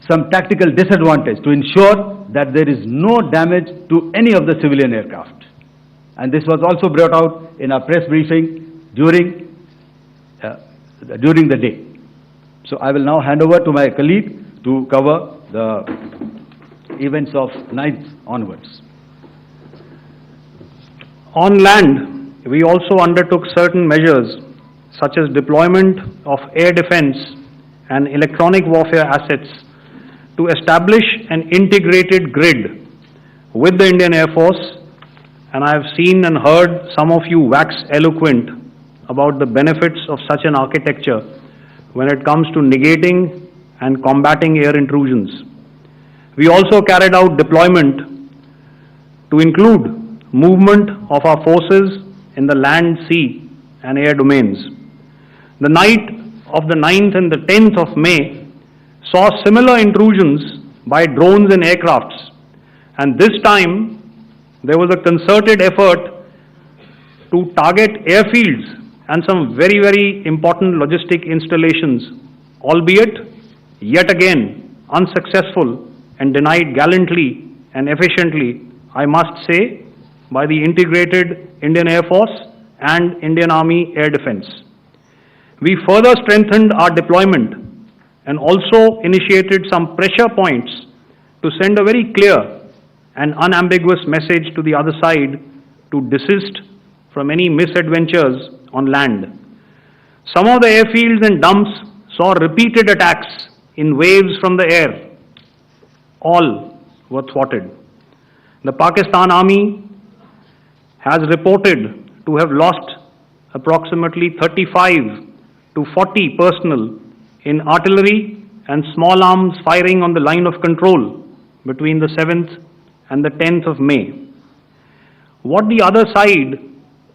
some tactical disadvantage to ensure that there is no damage to any of the civilian aircraft. And this was also brought out in our press briefing during the day. So I will now hand over to my colleague to cover the events of 9th onwards. On land, we also undertook certain measures such as deployment of air defense and electronic warfare assets to establish an integrated grid with the Indian Air Force, and I have seen and heard some of you wax eloquent about the benefits of such an architecture when it comes to negating and combating air intrusions. We also carried out deployment to include movement of our forces in the land, sea and air domains. The night of the 9th and the 10th of May saw similar intrusions by drones and aircrafts, and this time there was a concerted effort to target airfields and some very, very important logistic installations, albeit yet again unsuccessful and denied gallantly and efficiently, I must say, by the integrated Indian Air Force and Indian Army Air Defense. We further strengthened our deployment and also initiated some pressure points to send a very clear and unambiguous message to the other side to desist from any misadventures on land. Some of the airfields and dumps saw repeated attacks in waves from the air. All were thwarted. The Pakistan Army has reported to have lost approximately 35 to 40 personnel in artillery and small arms firing on the line of control between the 7th and the 10th of May. What the other side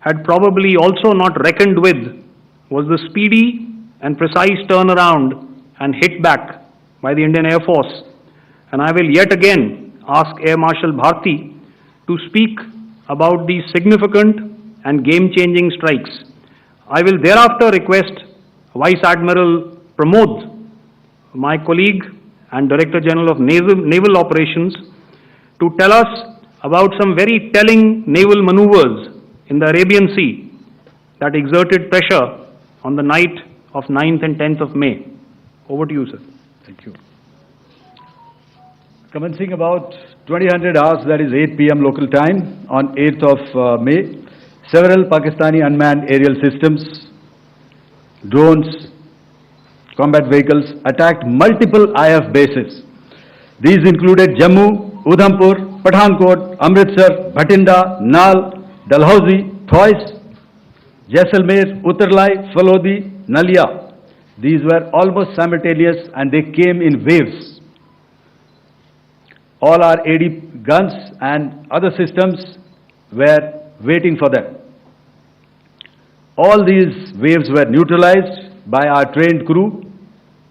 had probably also not reckoned with was the speedy and precise turnaround and hit back by the Indian Air Force. And I will yet again ask Air Marshal Bharti to speak about these significant and game-changing strikes. I will thereafter request Vice Admiral Pramod, my colleague and Director General of Naval Operations, to tell us about some very telling naval maneuvers in the Arabian Sea that exerted pressure on the night of 9th and 10th of May. Over to you, sir. Thank you. Commencing about 2000 hours, that is 8 p.m. local time, on 8th of May, several Pakistani unmanned aerial systems, drones, combat vehicles attacked multiple IF bases. These included Jammu, Udhampur, Pathankot, Amritsar, Bhatinda, Nal, Dalhousie, Thois, Jaisalmer, Uttarlai, Falodi, Nalia. These were almost simultaneous and they came in waves. All our AD guns and other systems were waiting for them. All these waves were neutralized by our trained crew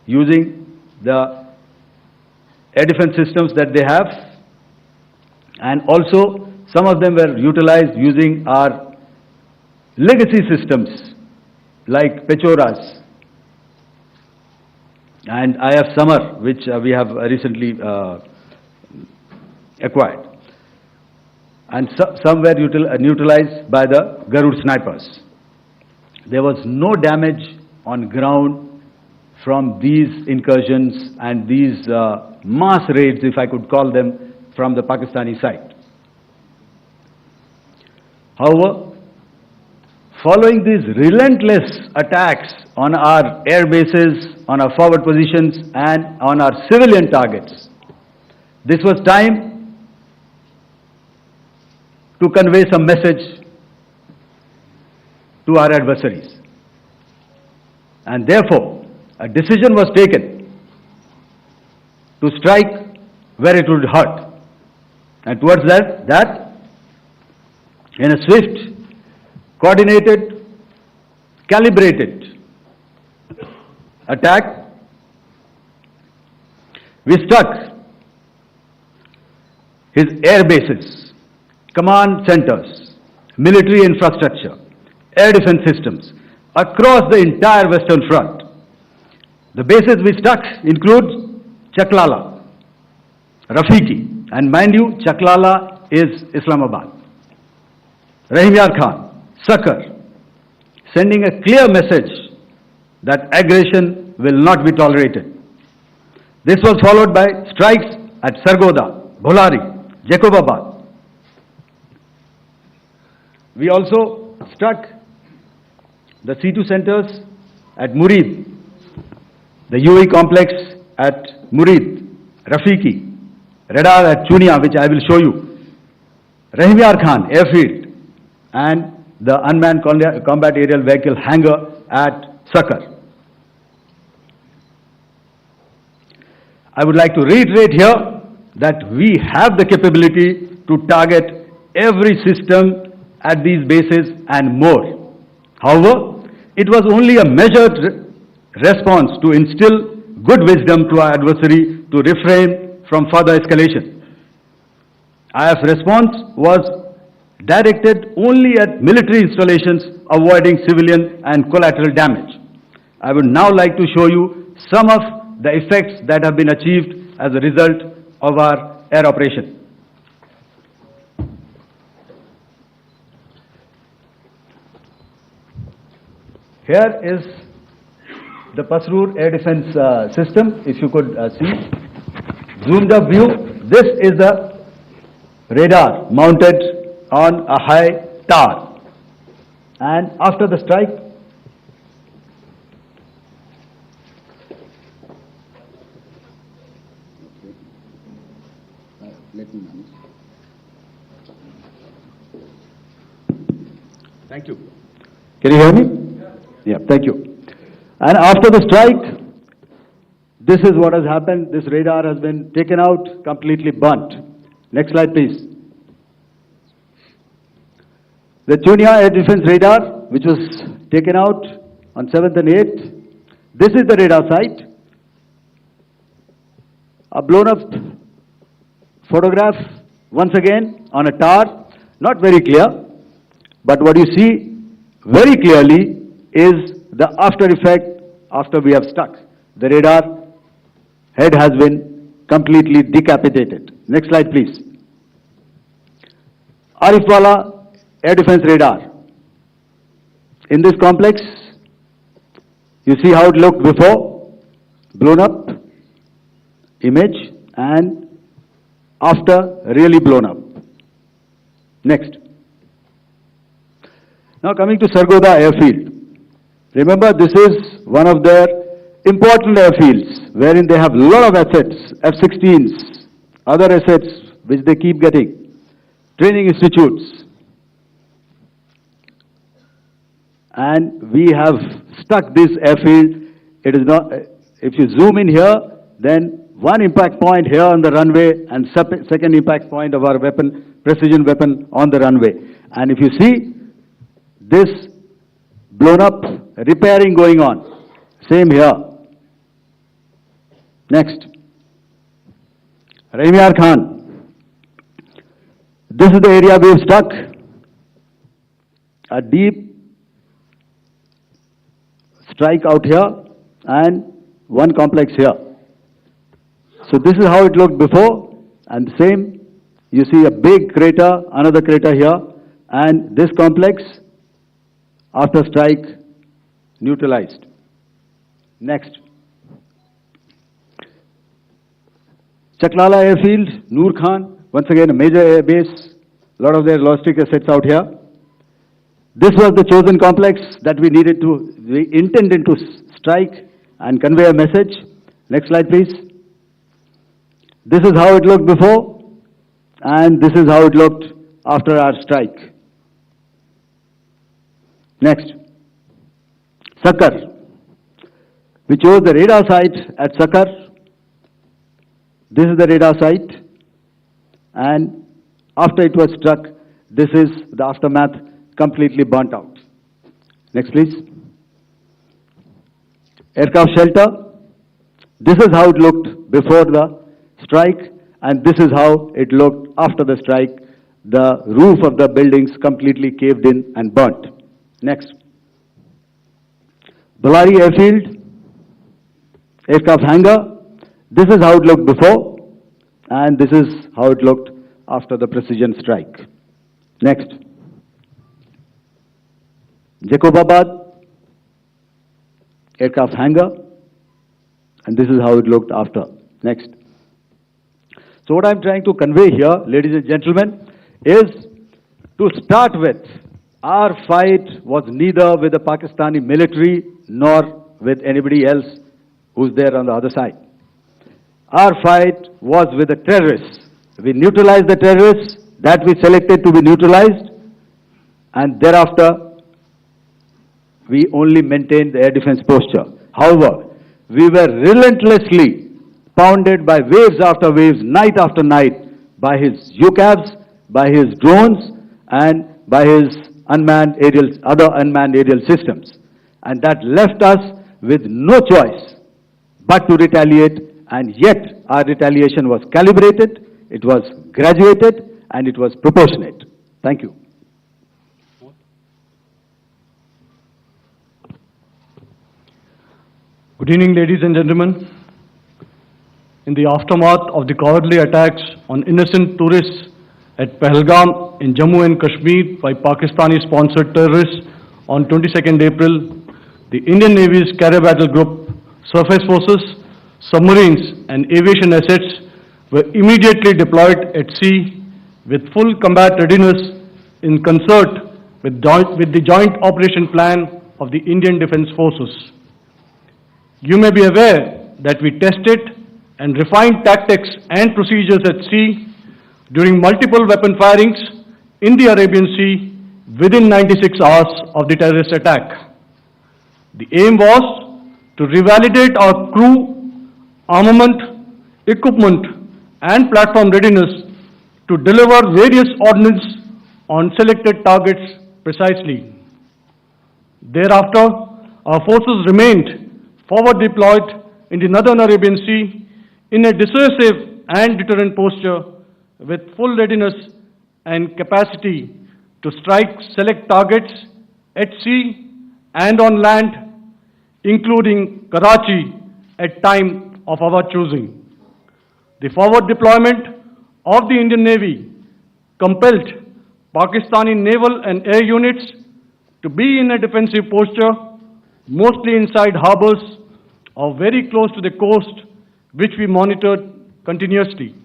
using the air defense systems that they have, and also some of them were utilized using our legacy systems like Pechoras and IF Summer, which we have recently acquired. And some were neutralized by the Garud snipers. There was no damage on ground from these incursions and these mass raids, if I could call them, from the Pakistani side. However, following these relentless attacks on our air bases, on our forward positions and on our civilian targets, this was time to convey some message to our adversaries. And therefore, a decision was taken to strike where it would hurt. And towards that, in a swift, coordinated, calibrated attack, we struck his air bases, command centers, military infrastructure, air defense systems across the entire Western Front. The bases we struck include Chaklala, Rafiki, and mind you, Chaklala is Islamabad. Rahim Yar Khan, Sakar, sending a clear message that aggression will not be tolerated. This was followed by strikes at Sargoda, Bholari, Jacobabad. We also struck the C2 centers at Murid, the UE complex at Murid, Rafiki, radar at Chunia, which I will show you, Rahim Yar Khan airfield, and the unmanned combat aerial vehicle hangar at Sakar. I would like to reiterate here that we have the capability to target every system at these bases and more. However, it was only a measured response to instill good wisdom to our adversary to refrain from further escalation. IF response was directed only at military installations, avoiding civilian and collateral damage. I would now like to show you some of the effects that have been achieved as a result of our air operation. Here is the Pasrur air defense system, if you could see. Zoomed up view, this is the radar mounted on a high tower. And after the strike, thank you. Can you hear me? Yeah, thank you. And after the strike, this is what has happened. This radar has been taken out, completely burnt. Next slide, please. The Chunia air defense radar, which was taken out on 7th and 8th. This is the radar site. A blown up photograph, once again, on a tower. Not very clear, but what you see very clearly is the after effect after we have struck. The radar head has been completely decapitated. Next slide, please. Arifwala air defense radar. In this complex, you see how it looked before, blown up image, and after really blown up. Next. Now coming to Sargoda airfield. Remember, this is one of their important airfields wherein they have a lot of assets, F-16s, other assets which they keep getting, training institutes. And we have stuck this airfield. It is not, if you zoom in here, then one impact point here on the runway and second impact point of our weapon, precision weapon on the runway. And if you see this blown up repairing going on, same here. Next. Rahim Yar Khan. This is the area we have struck. A deep strike out here and one complex here. So this is how it looked before, and same, you see a big crater, another crater here, and this complex after strike neutralized. Next. Chaklala airfield, Noor Khan, once again a major air base, a lot of their logistic assets out here. This was the chosen complex that we intended to strike and convey a message. Next slide, please. This is how it looked before, and this is how it looked after our strike. Next. Sakar. We chose the radar site at Sakar. This is the radar site, and after it was struck, this is the aftermath, completely burnt out. Next, please. Aircraft shelter. This is how it looked before the strike, and this is how it looked after the strike. The roof of the buildings completely caved in and burnt. Next. Bholari airfield, aircraft hangar. This is how it looked before, and this is how it looked after the precision strike. Next. Jacobabad, aircraft hangar, and this is how it looked after. Next. So what I'm trying to convey here, ladies and gentlemen, is to start with, our fight was neither with the Pakistani military nor with anybody else who's there on the other side. Our fight was with the terrorists. We neutralized the terrorists that we selected to be neutralized, and thereafter we only maintained the air defense posture. However, we were relentlessly pounded by waves after waves, night after night, by his UCAVs, by his drones, and by his other unmanned aerial systems. And that left us with no choice but to retaliate, and yet our retaliation was calibrated, it was graduated, and it was proportionate. Thank you. Good evening, ladies and gentlemen. In the aftermath of the cowardly attacks on innocent tourists at Pahalgam in Jammu and Kashmir by Pakistani-sponsored terrorists on 22nd April, the Indian Navy's Carrier Battle Group, surface forces, submarines and aviation assets were immediately deployed at sea with full combat readiness in concert with the joint operation plan of the Indian Defence Forces. You may be aware that we tested and refined tactics and procedures at sea during multiple weapon firings in the Arabian Sea within 96 hours of the terrorist attack. The aim was to revalidate our crew, armament, equipment and platform readiness to deliver various ordnance on selected targets precisely. Thereafter, our forces remained forward deployed in the Northern Arabian Sea in a dissuasive and deterrent posture with full readiness and capacity to strike select targets at sea and on land, including Karachi at time of our choosing. The forward deployment of the Indian Navy compelled Pakistani naval and air units to be in a defensive posture, mostly inside harbors or very close to the coast, which we monitored continuously.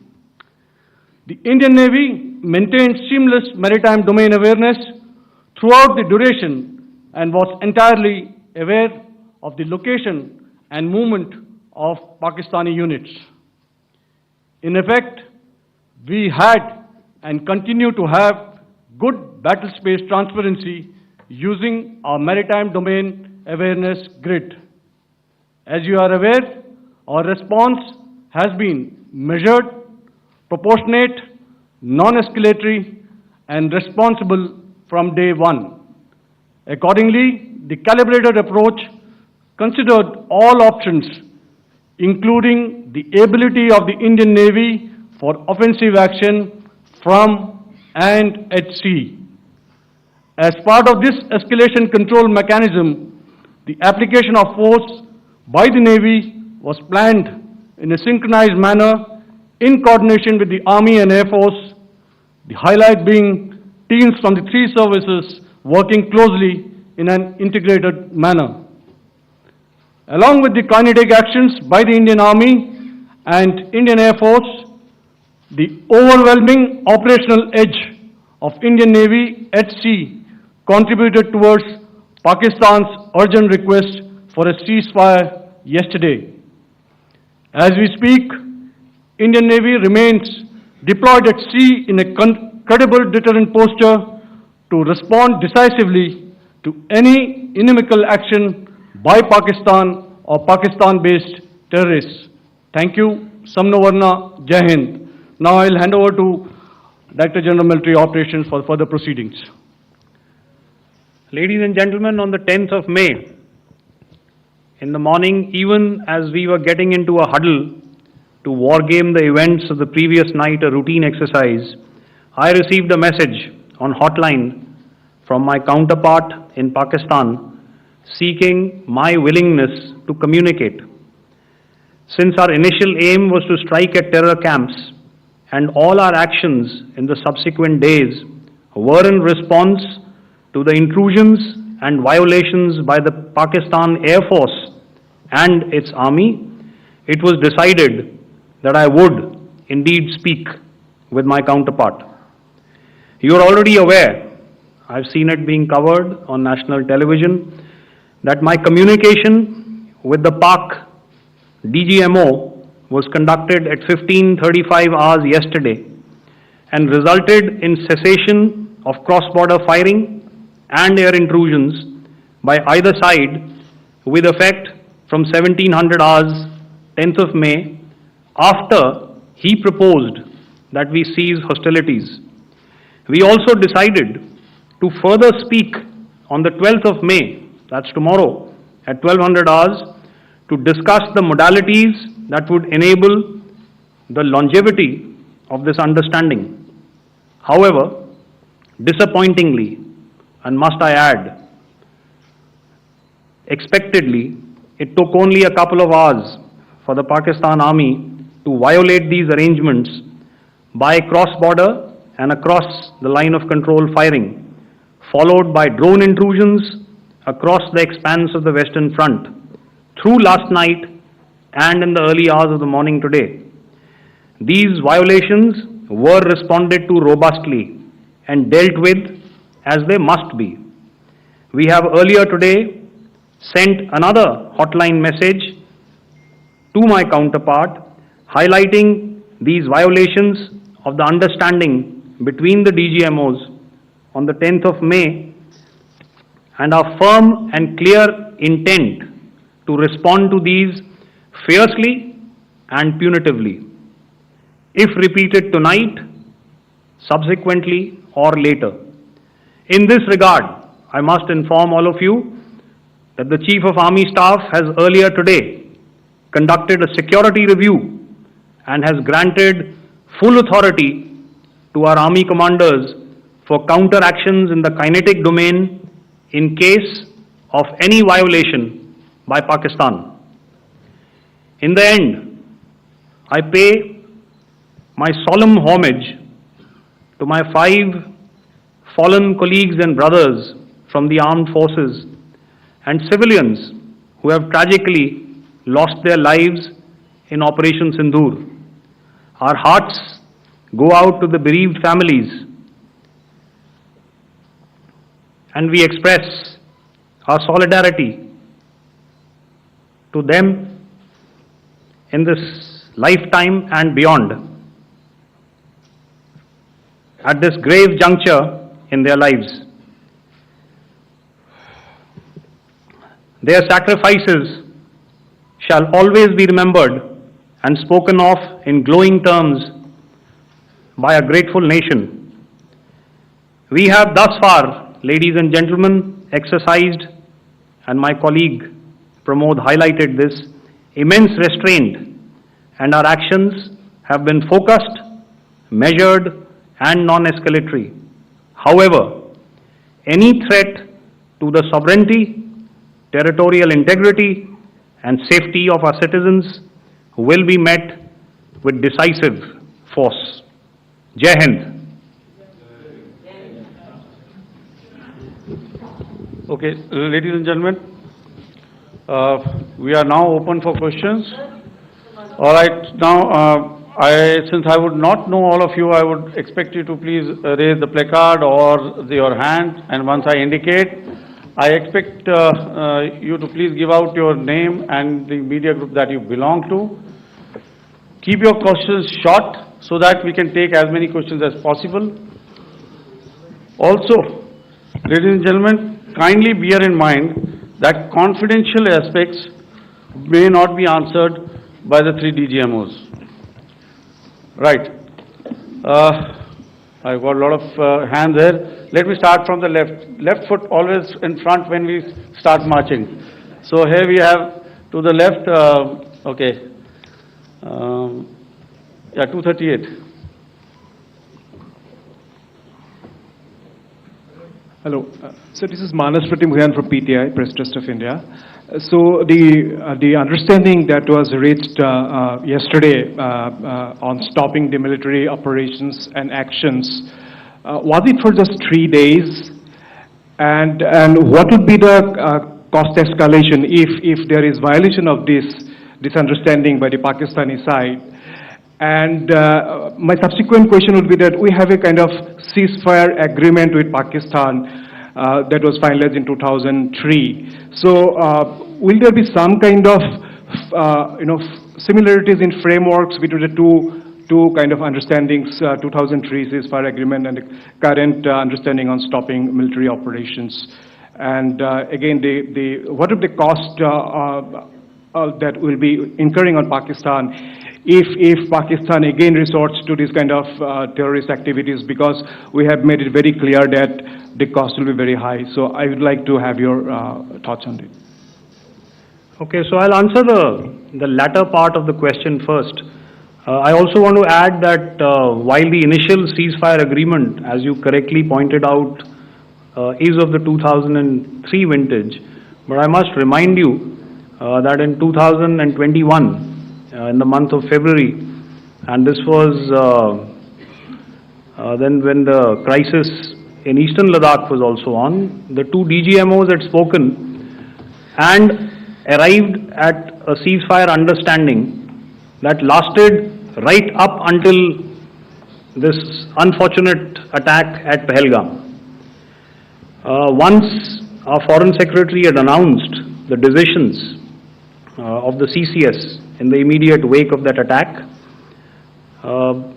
The Indian Navy maintained seamless maritime domain awareness throughout the duration and was entirely aware of the location and movement of Pakistani units. In effect, we had and continue to have good battle space transparency using our maritime domain awareness grid. As you are aware, our response has been measured, proportionate, non-escalatory, and responsible from day one. Accordingly, the calibrated approach considered all options, including the ability of the Indian Navy for offensive action from and at sea. As part of this escalation control mechanism, the application of force by the Navy was planned in a synchronized manner in coordination with the Army and Air Force, the highlight being teams from the three services working closely in an integrated manner. Along with the kinetic actions by the Indian Army and Indian Air Force, the overwhelming operational edge of Indian Navy at sea contributed towards Pakistan's urgent request for a ceasefire yesterday. As we speak, Indian Navy remains deployed at sea in a credible deterrent posture to respond decisively to any inimical action by Pakistan or Pakistan-based terrorists. Thank you. Samno Varna, Jai Hind. Now I'll hand over to Director General Military Operations for further proceedings. Ladies and gentlemen, on the 10th of May, in the morning, even as we were getting into a huddle to wargame the events of the previous night, a routine exercise, I received a message on hotline from my counterpart in Pakistan seeking my willingness to communicate. since our initial aim was to strike at terror camps, and all our actions in the subsequent days were in response to the intrusions and violations by the Pakistan Air Force and its army, it was decided that I would indeed speak with my counterpart. You are already aware, I've seen it being covered on national television, that my communication with the PoK DGMO was conducted at 15:35 hours yesterday and resulted in cessation of cross-border firing and air intrusions by either side with effect from 1700 hours 10th of May, after he proposed that we cease hostilities. We also decided to further speak on the 12th of May, that's tomorrow, at 1200 hours, to discuss the modalities that would enable the longevity of this understanding. However, disappointingly, and must I add, expectedly, it took only a couple of hours for the Pakistan Army to violate these arrangements by cross-border and across the line of control firing, followed by drone intrusions across the expanse of the Western Front through last night and in the early hours of the morning today. These violations were responded to robustly and dealt with as they must be. We have earlier today sent another hotline message to my counterpart highlighting these violations of the understanding between the DGMOs on the 10th of May and our firm and clear intent to respond to these fiercely and punitively, if repeated tonight, subsequently or later. In this regard, I must inform all of you that the Chief of Army Staff has earlier today conducted a security review and has granted full authority to our Army commanders for counter-actions in the kinetic domain in case of any violation by Pakistan. In the end, I pay my solemn homage to my 5 fallen colleagues and brothers from the armed forces and civilians who have tragically lost their lives in Operation Sindoor. Our hearts go out to the bereaved families, and we express our solidarity to them in this lifetime and beyond at this grave juncture in their lives. Their sacrifices shall always be remembered and spoken of in glowing terms by a grateful nation. We have thus far, ladies and gentlemen, exercised, and my colleague Pramod highlighted this, immense restraint, and our actions have been focused, measured, and non-escalatory. However, any threat to the sovereignty, territorial integrity, and safety of our citizens will be met with decisive force. Jai Hind. Okay, ladies and gentlemen, we are now open for questions. All right, now since I would not know all of you, I would expect you to please raise the placard or your hand, and once I indicate, I expect you to please give out your name and the media group that you belong to. Keep your questions short so that we can take as many questions as possible. Also, ladies and gentlemen, kindly bear in mind that confidential aspects may not be answered by the 3 DGMOs. Right. I've got a lot of hands there. Let me start from the left. Left foot always in front when we start marching. So here we have to the left, okay. Yeah, 238. Hello. So this is Manas Pratimugyan from PTI, Press Trust of India. So the understanding that was reached yesterday on stopping the military operations and actions, was it for just 3 days? And what would be the cost escalation if there is violation of this understanding by the Pakistani side? And my subsequent question would be that we have a kind of ceasefire agreement with Pakistan that was finalized in 2003. So will there be some kind of similarities in frameworks between the two kind of understandings, 2003 ceasefire agreement and the current understanding on stopping military operations? And again, what are the cost that will be incurring on Pakistan if Pakistan again resorts to this kind of terrorist activities, because we have made it very clear that the cost will be very high. So I would like to have your thoughts on it. Okay, so I'll answer the latter part of the question first. I also want to add that while the initial ceasefire agreement, as you correctly pointed out, is of the 2003 vintage, but I must remind you that in 2021, in the month of February, and this was then when the crisis in eastern Ladakh was also on, the two DGMOs had spoken and arrived at a ceasefire understanding that lasted right up until this unfortunate attack at Pahalgam. Once our Foreign Secretary had announced the decisions of the CCS in the immediate wake of that attack,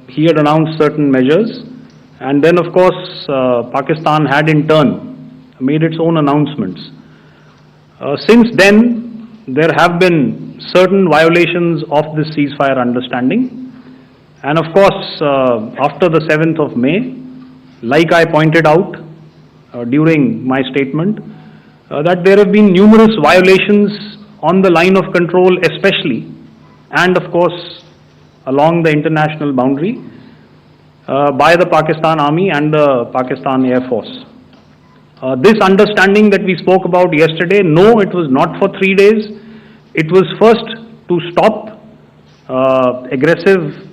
he had announced certain measures, and then of course Pakistan had in turn made its own announcements. Since then, there have been certain violations of this ceasefire understanding, and of course after the 7th of May, like I pointed out during my statement, that there have been numerous violations on the line of control especially, and of course along the international boundary by the Pakistan Army and the Pakistan Air Force. This understanding that we spoke about yesterday, no, it was not for 3 days. It was first to stop aggressive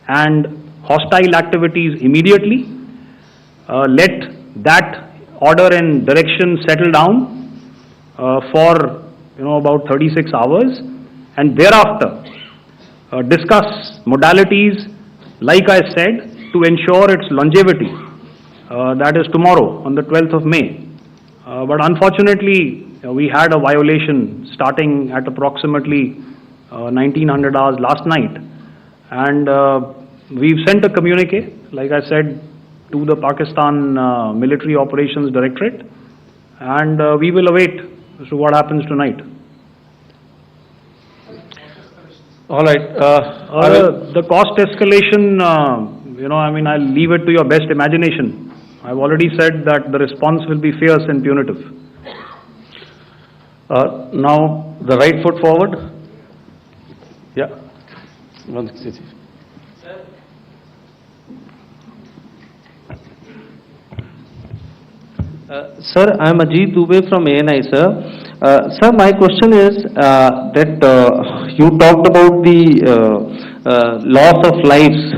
and hostile activities immediately, let that order and direction settle down for about 36 hours, and thereafter discuss modalities, like I said, to ensure its longevity. That is tomorrow on the 12th of May. But unfortunately, we had a violation starting at approximately 1900 hours last night, and we've sent a communique, like I said, to the Pakistan Military Operations Directorate, and we will await as to what happens tonight. All right. The cost escalation, I'll leave it to your best imagination. I've already said that the response will be fierce and punitive. Now, the right foot forward. Yeah. Sir, I am Ajit Dubey from ANI, sir. Sir, my question is that you talked about the loss of lives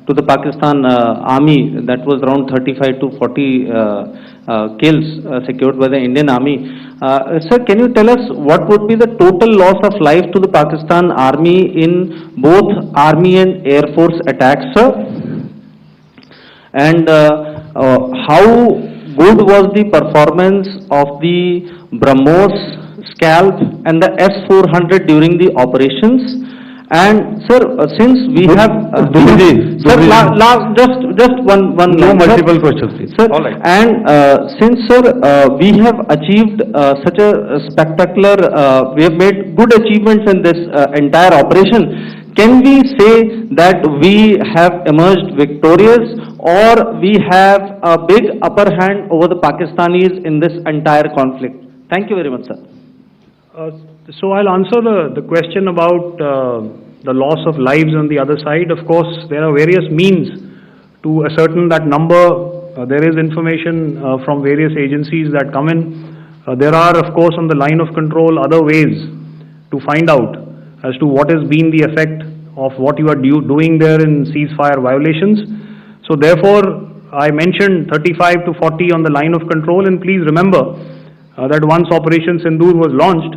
to the Pakistan Army, that was around 35 to 40 kills secured by the Indian Army. Sir, can you tell us what would be the total loss of life to the Pakistan Army in both Army and Air Force attacks, sir? And how good was the performance of the BrahMos, Scalp and the S-400 during the operations? And sir, since we have just one no multiple questions, please. Sir, all right. And since sir, we have achieved such a spectacular, we have made good achievements in this entire operation, can we say that we have emerged victorious, or we have a big upper hand over the Pakistanis in this entire conflict? Thank you very much, sir. So I'll answer the question about the loss of lives on the other side. Of course, there are various means to ascertain that number. There is information from various agencies that come in. There are, of course, on the line of control other ways to find out as to what has been the effect of what you are doing there in ceasefire violations. So therefore, I mentioned 35 to 40 on the line of control, and please remember that once Operation Sindoor was launched,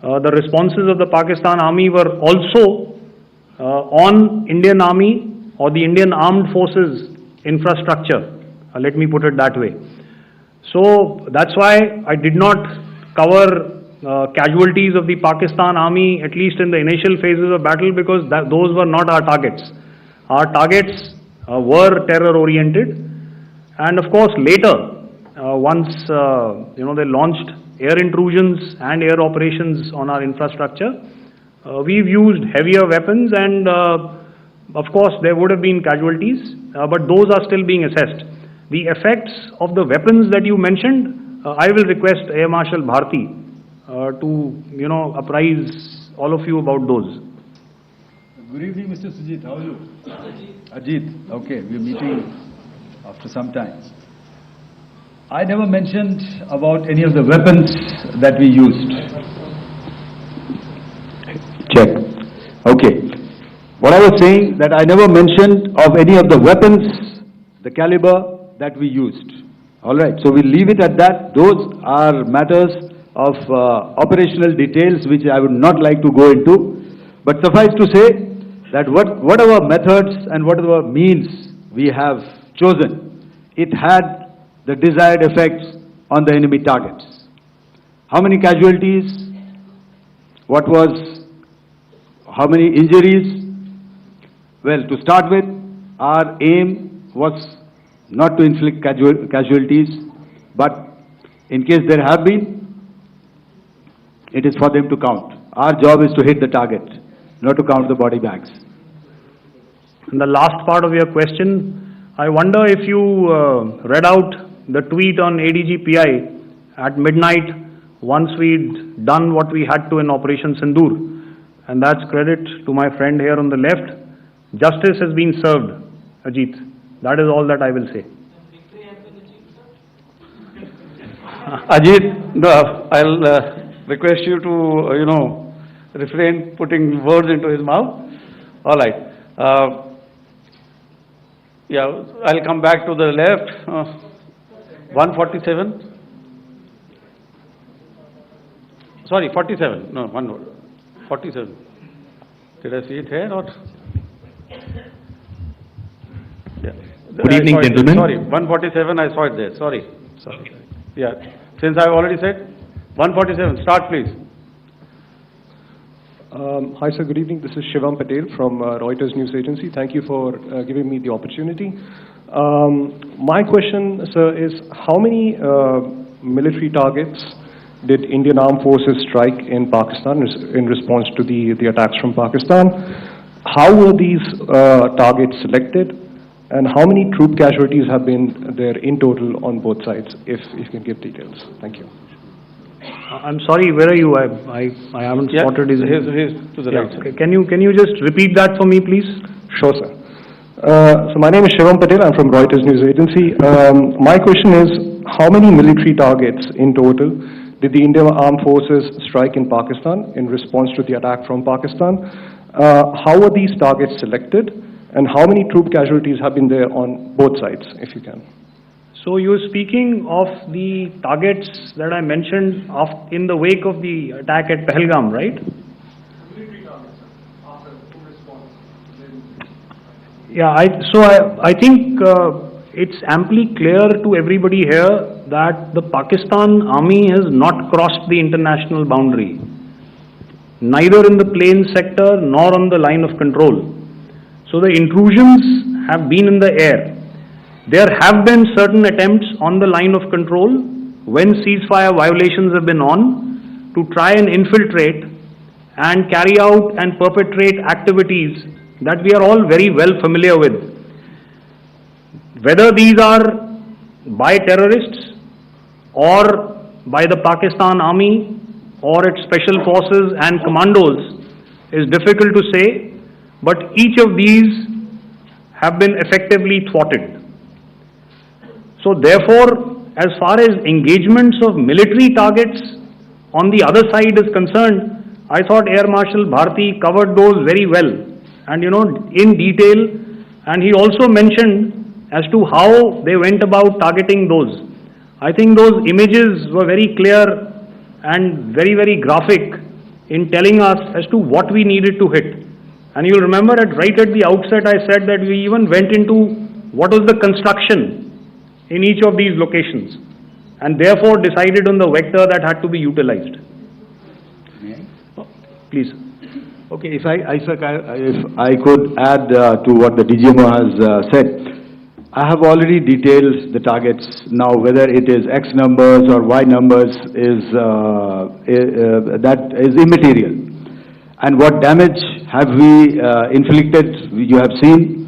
the responses of the Pakistan Army were also on Indian Army or the Indian Armed Forces infrastructure. Let me put it that way. So that's why I did not cover casualties of the Pakistan Army, at least in the initial phases of battle, because those were not our targets. Our targets were terror-oriented, and of course later, once they launched air intrusions and air operations on our infrastructure, we've used heavier weapons, and of course there would have been casualties, but those are still being assessed. The effects of the weapons that you mentioned, I will request Air Marshal Bharti to apprise all of you about those. Good evening, Mr. Sujit. How are you? Ajit. Okay, we're meeting after some time. I never mentioned about any of the weapons that we used. Check. Okay. What I was saying, that I never mentioned of any of the weapons, the caliber that we used. All right. So we'll leave it at that. Those are matters of operational details which I would not like to go into. But suffice to say that whatever methods and whatever means we have chosen, it had the desired effects on the enemy targets. How many casualties? How many injuries? Well, to start with, our aim was not to inflict casualties, but in case there have been, it is for them to count. Our job is to hit the target, not to count the body bags. And the last part of your question, I wonder if you read out the tweet on ADGPI at midnight once we'd done what we had to in Operation Sindoor. And that's credit to my friend here on the left. Justice has been served, Ajit. That is all that I will say. Ajit, no, I'll request you to, refrain putting words into his mouth. All right. Yeah, I'll come back to the left. 147. Sorry, 47. No, 47. Did I see it here or? Yeah. Good evening, gentlemen. Sorry, 147, I saw it there. Sorry. Yeah, since I've already said 147, start please. Hi sir, good evening. This is Shivam Patel from Reuters News Agency. Thank you for giving me the opportunity. My question, sir, is how many military targets did Indian Armed Forces strike in Pakistan in response to the attacks from Pakistan? How were these targets selected? And how many troop casualties have been there in total on both sides, if you can give details? Thank you. I'm sorry, where are you? I haven't spotted his... He's to the right. Okay. Can you just repeat that for me, please? Sure, sir. So my name is Shivam Patel. I'm from Reuters News Agency. My question is, how many military targets in total did the Indian Armed Forces strike in Pakistan in response to the attack from Pakistan? How were these targets selected? And how many troop casualties have been there on both sides, if you can? So you're speaking of the targets that I mentioned in the wake of the attack at Pahalgam, right? Military targets, after full response. Yeah, I think it's amply clear to everybody here that the Pakistan Army has not crossed the international boundary, neither in the plain sector nor on the line of control. So the intrusions have been in the air. There have been certain attempts on the line of control when ceasefire violations have been on to try and infiltrate and carry out and perpetrate activities that we are all very well familiar with. Whether these are by terrorists or by the Pakistan Army or its special forces and commandos is difficult to say, but each of these have been effectively thwarted. So therefore, as far as engagements of military targets on the other side is concerned, I thought Air Marshal Bharti covered those very well and in detail, and he also mentioned as to how they went about targeting those. I think those images were very clear and very, very graphic in telling us as to what we needed to hit. And you'll remember right at the outset I said that we even went into what was the construction in each of these locations and therefore decided on the vector that had to be utilized. Please. Okay, if I could add to what the DGMO has said. I have already detailed the targets. Now, whether it is X numbers or Y numbers that is immaterial. And what damage have we inflicted, you have seen.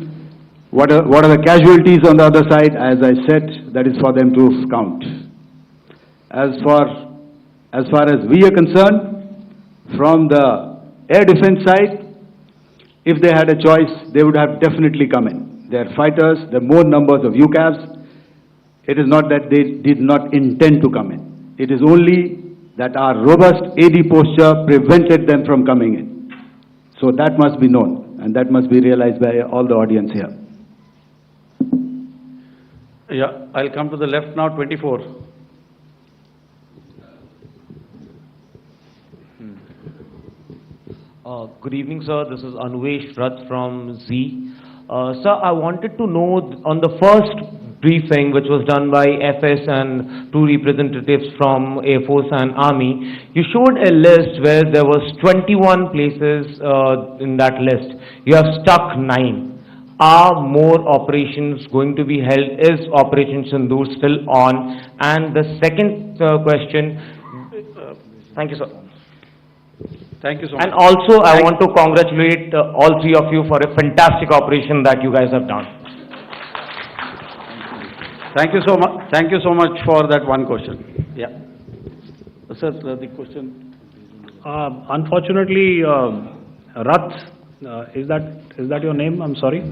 What are the casualties on the other side? As I said, that is for them to count. As far as we are concerned, from the air defense side, if they had a choice, they would have definitely come in. They are fighters, there are more numbers of UCAVs. It is not that they did not intend to come in. It is only that our robust AD posture prevented them from coming in. So that must be known, and that must be realized by all the audience here. Yeah, I'll come to the left now, 24. Good evening, sir. This is Anvesh Rath from Z. Sir, I wanted to know on the first briefing which was done by FS and two representatives from Air Force and Army, you showed a list where there was 21 places in that list. You have stuck 9. Are more operations going to be held? Is Operation Sindoor still on? And the second question, thank you, sir. Thank you so much. And also, I want to congratulate all three of you for a fantastic operation that you guys have done. Thank you so much. Thank you so much for that one question. Yeah. Sir, the question. Unfortunately, Rath, is that your name? I'm sorry.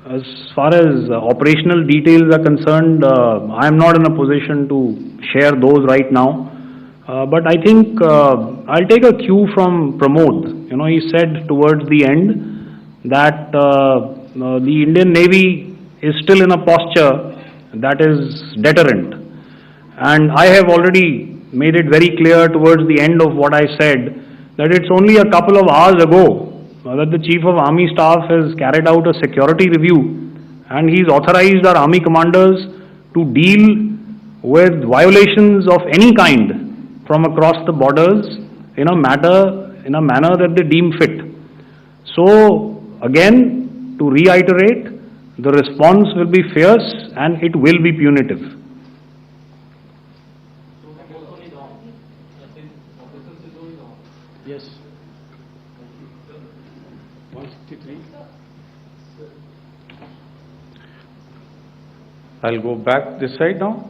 As far as operational details are concerned, I am not in a position to share those right now. But I think I'll take a cue from Pramod. He said towards the end that the Indian Navy is still in a posture that is deterrent. And I have already made it very clear towards the end of what I said that it's only a couple of hours ago that the Chief of Army Staff has carried out a security review and he's authorized our Army commanders to deal with violations of any kind from across the borders in a manner that they deem fit. So again, to reiterate, the response will be fierce and it will be punitive. Yes. 163. I'll go back this side now.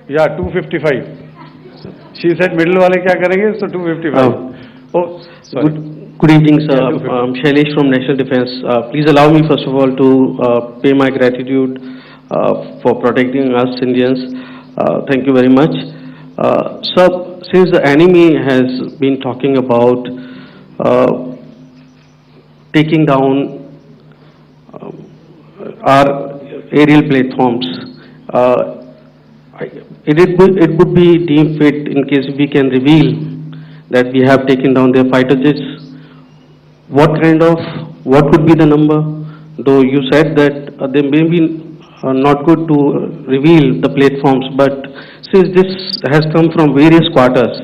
Yeah, 255. She said middle wale kya karenge, so 255. Oh, sorry. Good evening, sir. I'm Shailesh from National Defense. Please allow me, first of all, to pay my gratitude for protecting us Indians. Thank you very much. Sir, since the enemy has been talking about taking down our aerial platforms, it would be deemed fit in case we can reveal that we have taken down their fighter jets. What would be the number? Though you said that they may be not good to reveal the platforms, but since this has come from various quarters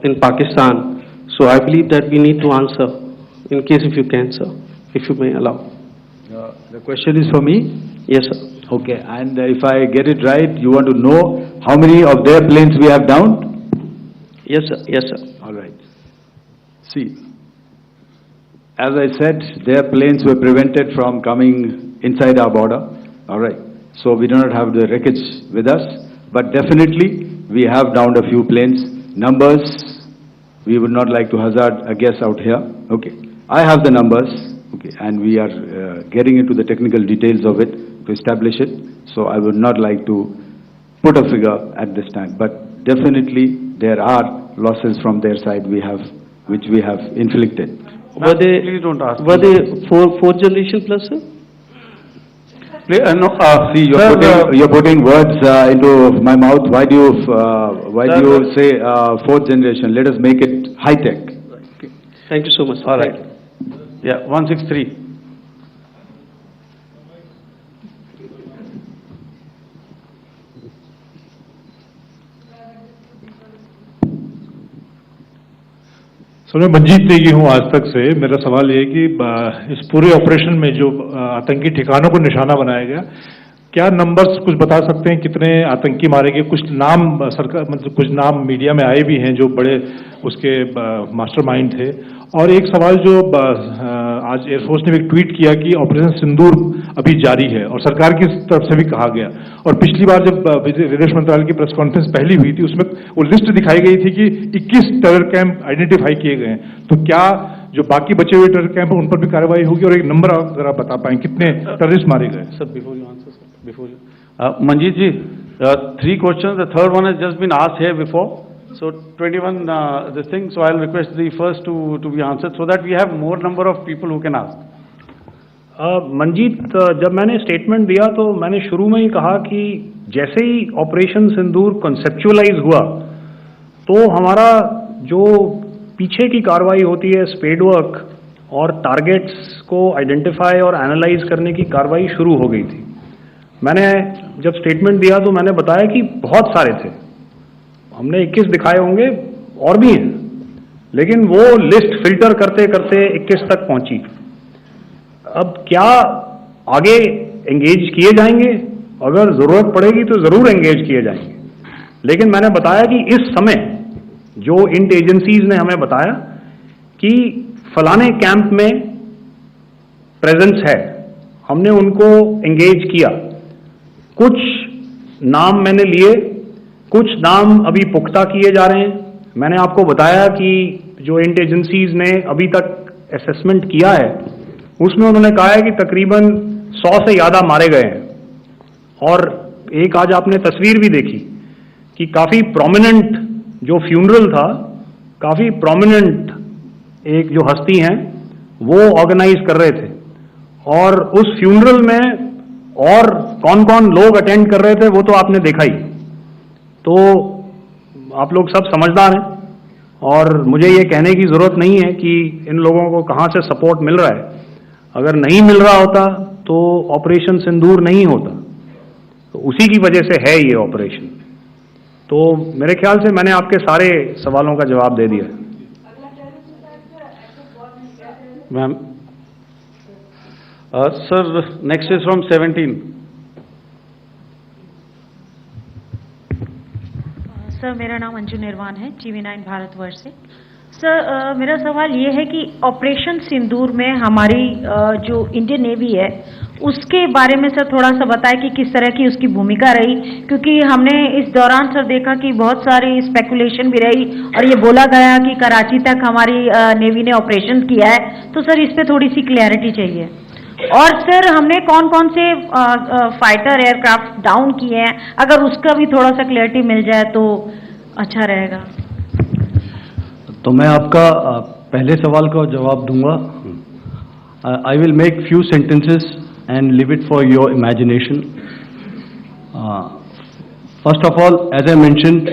in Pakistan, so I believe that we need to answer, in case if you can, sir, if you may allow. The question is for me? Yes, sir. Okay, and if I get it right, you want to know how many of their planes we have downed? Yes, sir. Yes, sir. All right. See, as I said, their planes were prevented from coming inside our border. All right. So we do not have the wreckage with us, but definitely we have downed a few planes. Numbers, we would not like to hazard a guess out here. Okay. I have the numbers. Okay. Okay, and we are getting into the technical details of it to establish it. So I would not like to put a figure at this time, but definitely there are losses from their side which we have inflicted. Were they, Please don't ask. were they fourth generation plus, sir? No, See, sir, you're putting words into my mouth. Why do you say fourth generation? Let us make it high tech. Thank you so much, sir. all right. Yeah, 163. Sir मैं मंजीत नेगी हूँ आज तक से। मेरा सवाल ये है कि इस पूरे ऑपरेशन में जो आतंकी ठिकानों को निशाना बनाया गया, क्या नंबर्स कुछ बता सकते हैं कितने आतंकी मारे गए? कुछ नाम सरकार मतलब कुछ नाम मीडिया में आए भी हैं जो बड़े उसके मास्टरमाइंड थे। और एक सवाल जो आज एयरफोर्स ने एक ट्वीट किया कि ऑपरेशन सिंदूर अभी जारी है और सरकार की तरफ से भी कहा गया। और पिछली बार जब विदेश मंत्रालय की प्रेस कॉन्फ्रेंस पहली हुई थी उसमें वो लिस्ट दिखाई गई थी कि 21 टेरर कैंप आइडेंटिफाई किए गए हैं। तो क्या जो बाकी बचे हुए टेरर कैंप उन पर भी कार्रवाई होगी? और एक नंबर अगर आप बता पाएं कितने टेररिस्ट मारे गए? Sir, before you answer, sir, before you. Manjeet ji, 3 questions. The third one has just been asked here before. So 21 this thing. So I'll request the first to be answered so that we have more number of people who can ask. Manjeet, जब मैंने statement दिया तो मैंने शुरू में ही कहा कि जैसे ही ऑपरेशन सिंदूर कॉन्सेप्चुअलाइज हुआ तो हमारा जो पीछे की कार्रवाई होती है स्पेड वर्क और टारगेट्स को आइडेंटिफाई और एनालाइज करने की कार्रवाई शुरू हो गई थी। मैंने जब स्टेटमेंट दिया तो मैंने बताया कि बहुत सारे थे, हमने 21 दिखाए होंगे और भी हैं, लेकिन वो लिस्ट फिल्टर करते करते 21 तक पहुंची। अब क्या आगे एंगेज किए जाएंगे? अगर जरूरत पड़ेगी तो जरूर एंगेज किए जाएंगे, लेकिन मैंने बताया कि इस समय जो इंट एजेंसीज ने हमें बताया कि फलाने कैंप में प्रेजेंस है, हमने उनको एंगेज किया। कुछ नाम मैंने लिए, कुछ नाम अभी पुख्ता किए जा रहे हैं। मैंने आपको बताया कि जो इंट एजेंसीज ने अभी तक असेसमेंट किया है उसमें उन्होंने कहा है कि तकरीबन 100 से ज़्यादा मारे गए हैं। और एक आज आपने तस्वीर भी देखी कि काफ़ी प्रोमिनेंट जो फ्यूनरल था, काफ़ी प्रोमिनेंट एक जो हस्ती हैं वो ऑर्गेनाइज कर रहे थे, और उस फ्यूनरल में और कौन कौन लोग अटेंड कर रहे थे वो तो आपने देखा ही। तो आप लोग सब समझदार हैं और मुझे ये कहने की ज़रूरत नहीं है कि इन लोगों को कहाँ से सपोर्ट मिल रहा है। अगर नहीं मिल रहा होता तो ऑपरेशन सिंदूर नहीं होता, तो उसी की वजह से है ये ऑपरेशन। तो मेरे ख्याल से मैंने आपके सारे सवालों का जवाब दे दिया है। Ma'am. Sir, next is from 17. Sir, मेरा नाम अंजू निर्वाण है, TV9 भारतवर्ष से। सर, मेरा सवाल ये है कि ऑपरेशन सिंदूर में हमारी जो इंडियन नेवी है उसके बारे में सर थोड़ा सा बताएं कि किस तरह की उसकी भूमिका रही, क्योंकि हमने इस दौरान सर देखा कि बहुत सारी स्पेकुलेशन भी रही और ये बोला गया कि कराची तक हमारी नेवी ने ऑपरेशन किया है। तो सर इस पे थोड़ी सी क्लैरिटी चाहिए। और सर हमने कौन कौन से फाइटर एयरक्राफ्ट डाउन किए हैं, अगर उसका भी थोड़ा सा क्लैरिटी मिल जाए तो अच्छा रहेगा। तो मैं आपका पहले सवाल का जवाब दूंगा। I will make few sentences and leave it for your imagination. First of all, as I mentioned,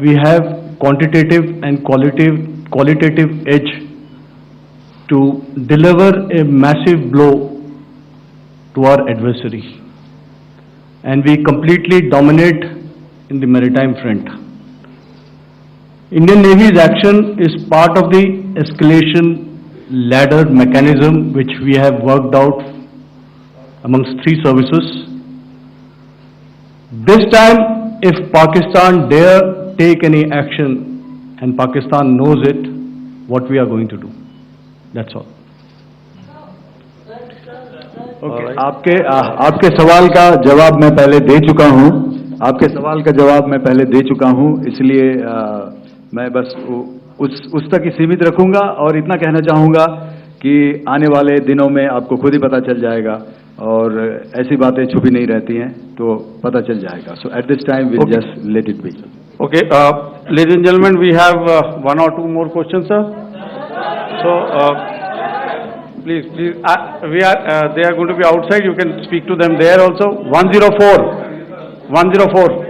we have quantitative and qualitative edge to deliver a massive blow to our adversary, and we completely dominate in the maritime front. Indian Navy's action is part of the escalation ladder mechanism which we have worked out amongst 3 services. This time, if Pakistan dare take any action, and Pakistan knows it, what we are going to do. That's all. Okay. आपके सवाल का जवाब मैं पहले दे चुका हूँ। आपके सवाल का जवाब मैं पहले दे चुका हूँ, इसलिए मैं बस उस तक ही सीमित रखूंगा और इतना कहना चाहूँगा कि आने वाले दिनों में आपको खुद ही पता चल जाएगा और ऐसी बातें छुपी नहीं रहती हैं, तो पता चल जाएगा. So at this time we'll Okay. just let it be. Okay, ladies and gentlemen, we have one or two more questions, sir. So, please, they are going to be outside. You can speak to them there also. 104. 104.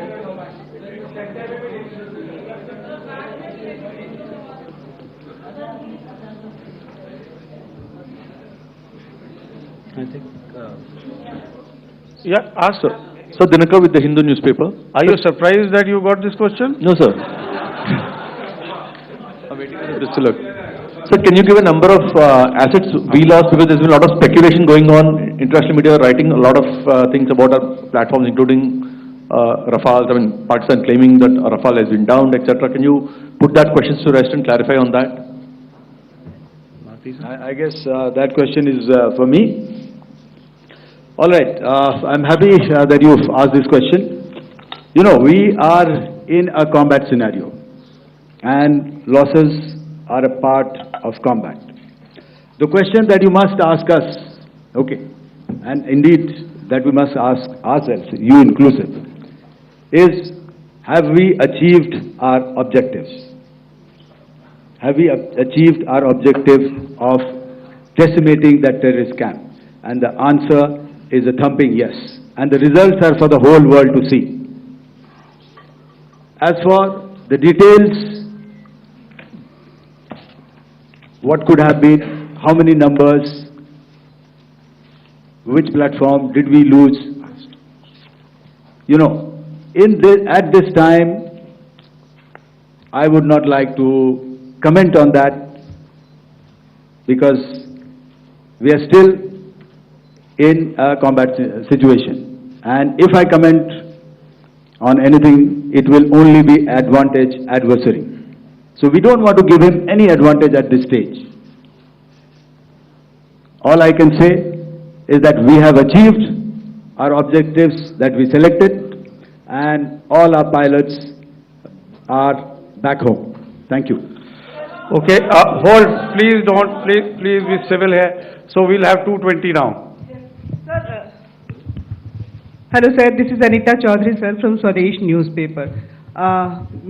Yeah, ask, sir. So Dinakar with the Hindu newspaper. Are you surprised that you got this question? No, sir. I'm waiting for this to look. Sir, can you give a number of assets we lost, because there's been a lot of speculation going on. International media are writing a lot of things about our platforms, including Rafale. I mean, Pakistan claiming that Rafale has been downed, etc. Can you put that question to rest and clarify on that? I guess that question is for me. All right, I'm happy that you've asked this question. You know, we are in a combat scenario, and losses are a part of combat. The question that you must ask us, okay, and indeed that we must ask ourselves, you inclusive, is have we achieved our objectives? Have we achieved our objective of decimating that terrorist camp? And the answer is a thumping yes. And the results are for the whole world to see. As for the details, what could have been, how many numbers, which platform did we lose? You know, at this time, I would not like to comment on that, because we are still in a combat situation. And if I comment on anything, it will only be adversary. So we don't want to give him any advantage at this stage. All I can say is that we have achieved our objectives that we selected, and all our pilots are back home. Thank you. Okay, hold, please don't, please be civil here. So we'll have 220 now. Hello sir, this is Anita Chaudhary sir from Swadesh newspaper.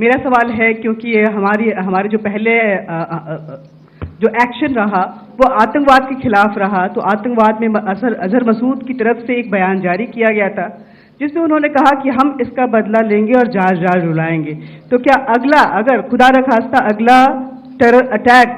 मेरा सवाल है, क्योंकि ये हमारे जो पहले जो action रहा वो आतंकवाद के खिलाफ रहा, तो आतंकवाद में अजहर मसूद की तरफ से एक बयान जारी किया गया था जिसमें उन्होंने कहा कि हम इसका बदला लेंगे और जहाज रुलाएंगे. तो क्या अगला, अगर खुदा न खास्ता अगला टेरर अटैक